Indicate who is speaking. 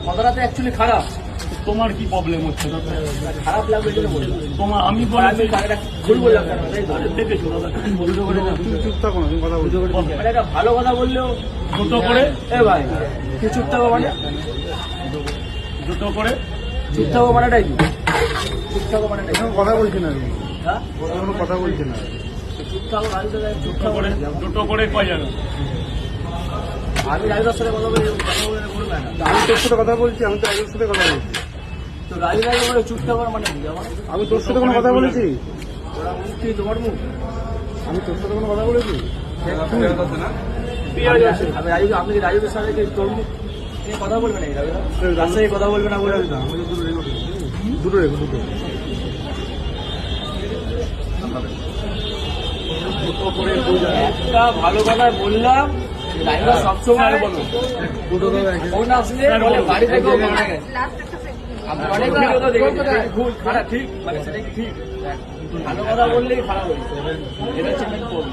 Speaker 1: কথাটা তো অ্যাকচুয়ালি খারাপ।
Speaker 2: তোমার কি প্রবলেম হচ্ছে দাদা?
Speaker 1: খারাপ লাগবে যেটা বললাম।
Speaker 2: তোমার আমি
Speaker 1: আমি টাকাটা ভুল বললাম কেন? তাই তো?
Speaker 2: দেখেছো দাদা,
Speaker 1: দুটো করে দাও।
Speaker 3: চুপ থাকো না, তুমি কথা বলছো।
Speaker 1: মানে একটা ভালো কথা বললেও
Speaker 2: দুটো করে,
Speaker 1: এ ভাই কি চুপ থাকো মানে?
Speaker 2: দুটো করে
Speaker 1: চুপ থাকো মানেটাই কি? চুপ থাকো মানেটাই কি?
Speaker 3: কোনো কথা বলছি না আমি।
Speaker 1: হ্যাঁ?
Speaker 3: কোনো কথা বলছি না।
Speaker 1: চুপ থাকো রাজু দাদা, চুপ
Speaker 2: দুটো
Speaker 1: থাকো
Speaker 2: করে, দুটো করে কয় জায়গা?
Speaker 1: আমি রাজুদার সাথে কথা বলে বলবে না।
Speaker 3: আমি তোর সাথে কথা বলছি, আমি তো একজনের সাথে কথা বলছি।
Speaker 1: তো রাজু দাদা বলে চুপ থাকো মানে কি আমার?
Speaker 3: আমি তোর সাথে কোনো কথা বলেছি?
Speaker 1: ওরা মুখ কি তোমার মুখ?
Speaker 3: আমি তোর সাথে কোনো কথা বলেছি?
Speaker 2: পেঁয়াজ আছে।
Speaker 1: আমি রাজু, আপনি কি রাজুদের সাথে কি তোর মুখ নিয়ে কথা বলবে না? রাজুদা তার সাথে কথা বলবে না বলে
Speaker 3: দুটো রেখো, দুটো।
Speaker 2: দুটো করে দুই জায়গা।
Speaker 1: একটা ভালো কথা বললাম। রাজুদা সবসময় বলো ফোন আসলে বলে বাড়ি থেকেও মারা গেছে। আমি অনেক ভিডিও তো দেখেছি, ভুল খারাপ ঠিক মানে সেটা কি ঠিক? ভালো কথা বললেই খারাপ হয়েছে, এটা হচ্ছে main problem।